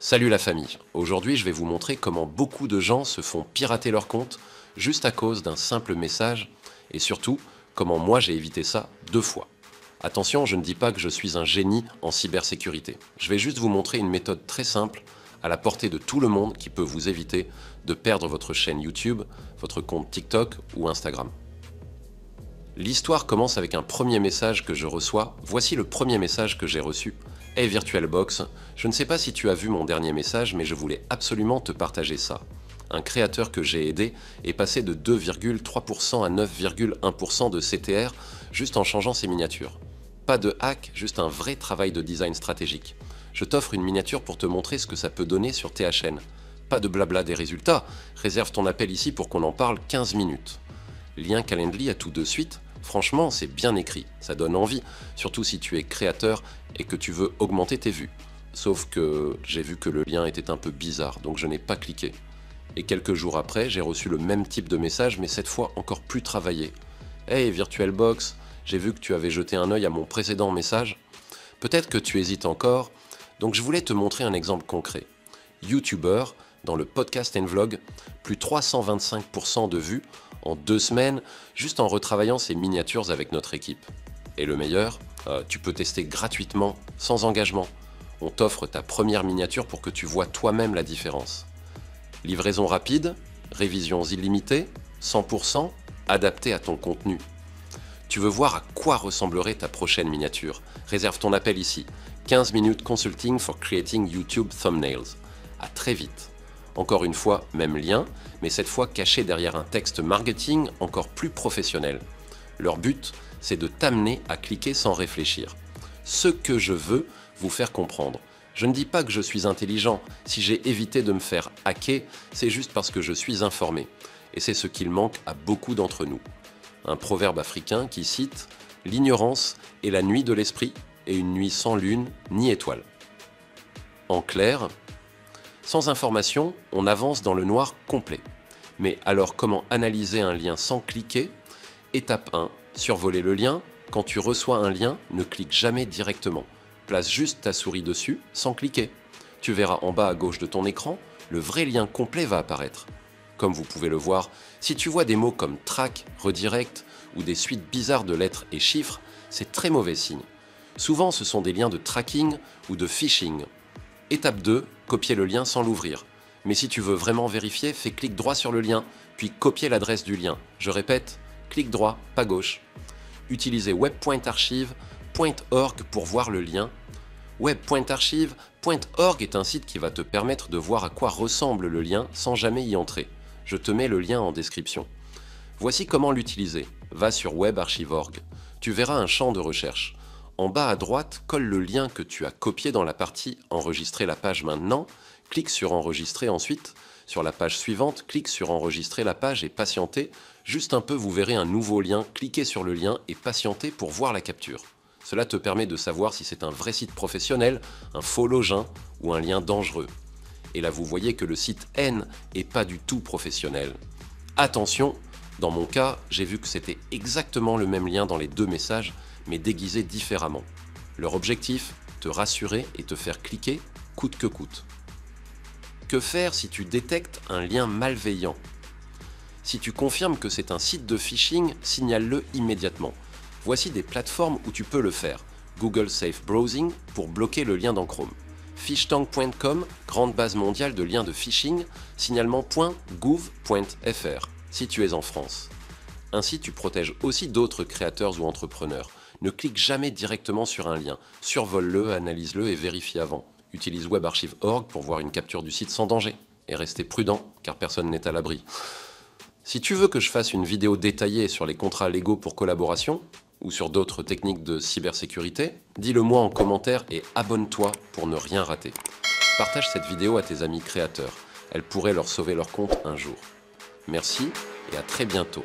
Salut la famille, aujourd'hui je vais vous montrer comment beaucoup de gens se font pirater leur compte juste à cause d'un simple message et surtout comment moi j'ai évité ça 2 fois. Attention, je ne dis pas que je suis un génie en cybersécurité, je vais juste vous montrer une méthode très simple à la portée de tout le monde qui peut vous éviter de perdre votre chaîne YouTube, votre compte TikTok ou Instagram. L'histoire commence avec un premier message que je reçois. Voici le premier message que j'ai reçu. Hey VirtualBox, je ne sais pas si tu as vu mon dernier message, mais je voulais absolument te partager ça. Un créateur que j'ai aidé est passé de 2,3% à 9,1% de CTR juste en changeant ses miniatures. Pas de hack, juste un vrai travail de design stratégique. Je t'offre une miniature pour te montrer ce que ça peut donner sur THN. Pas de blabla des résultats, réserve ton appel ici pour qu'on en parle 15 minutes. Lien Calendly à tout de suite. Franchement, c'est bien écrit, ça donne envie, surtout si tu es créateur et que tu veux augmenter tes vues. Sauf que j'ai vu que le lien était un peu bizarre, donc je n'ai pas cliqué. Et quelques jours après, j'ai reçu le même type de message, mais cette fois encore plus travaillé. Hey VirtualBox, j'ai vu que tu avais jeté un œil à mon précédent message. Peut-être que tu hésites encore, donc je voulais te montrer un exemple concret. YouTuber, dans le podcast and vlog, plus 325% de vues en 2 semaines, juste en retravaillant ces miniatures avec notre équipe. Et le meilleur, tu peux tester gratuitement, sans engagement. On t'offre ta première miniature pour que tu vois toi-même la différence. Livraison rapide, révisions illimitées, 100%, adapté à ton contenu. Tu veux voir à quoi ressemblerait ta prochaine miniature? Réserve ton appel ici. 15 minutes consulting for creating YouTube thumbnails. À très vite. Encore une fois, même lien, mais cette fois caché derrière un texte marketing encore plus professionnel. Leur but, c'est de t'amener à cliquer sans réfléchir. Ce que je veux vous faire comprendre. Je ne dis pas que je suis intelligent. Si j'ai évité de me faire hacker, c'est juste parce que je suis informé. Et c'est ce qu'il manque à beaucoup d'entre nous. Un proverbe africain qui cite « L'ignorance est la nuit de l'esprit et une nuit sans lune ni étoile ». En clair, sans information, on avance dans le noir complet. Mais alors comment analyser un lien sans cliquer? Étape 1, survoler le lien. Quand tu reçois un lien, ne clique jamais directement. Place juste ta souris dessus sans cliquer. Tu verras en bas à gauche de ton écran, le vrai lien complet va apparaître. Comme vous pouvez le voir, si tu vois des mots comme track, redirect ou des suites bizarres de lettres et chiffres, c'est très mauvais signe. Souvent ce sont des liens de tracking ou de phishing. Étape 2, copier le lien sans l'ouvrir. Mais si tu veux vraiment vérifier, fais clic droit sur le lien, puis copier l'adresse du lien. Je répète, clic droit, pas gauche. Utilisez web.archive.org pour voir le lien. Web.archive.org est un site qui va te permettre de voir à quoi ressemble le lien sans jamais y entrer. Je te mets le lien en description. Voici comment l'utiliser. Va sur web.archive.org. Tu verras un champ de recherche. En bas à droite, colle le lien que tu as copié dans la partie « Enregistrer la page maintenant », clique sur « Enregistrer » ensuite. Sur la page suivante, clique sur « Enregistrer la page » et patientez. Juste un peu, vous verrez un nouveau lien, cliquez sur le lien et patientez pour voir la capture. Cela te permet de savoir si c'est un vrai site professionnel, un faux login ou un lien dangereux. Et là, vous voyez que le site N est pas du tout professionnel. Attention, dans mon cas, j'ai vu que c'était exactement le même lien dans les 2 messages, mais déguisé différemment. Leur objectif, te rassurer et te faire cliquer coûte que coûte. Que faire si tu détectes un lien malveillant? Si tu confirmes que c'est un site de phishing, signale-le immédiatement. Voici des plateformes où tu peux le faire. Google Safe Browsing pour bloquer le lien dans Chrome. Phishtank.com, grande base mondiale de liens de phishing, signalement.gouv.fr si tu es en France. Ainsi, tu protèges aussi d'autres créateurs ou entrepreneurs. Ne clique jamais directement sur un lien. Survole-le, analyse-le et vérifie avant. Utilise webarchive.org pour voir une capture du site sans danger. Et restez prudent, car personne n'est à l'abri. Si tu veux que je fasse une vidéo détaillée sur les contrats légaux pour collaboration, ou sur d'autres techniques de cybersécurité, dis-le moi en commentaire et abonne-toi pour ne rien rater. Partage cette vidéo à tes amis créateurs. Elle pourrait leur sauver leur compte un jour. Merci et à très bientôt.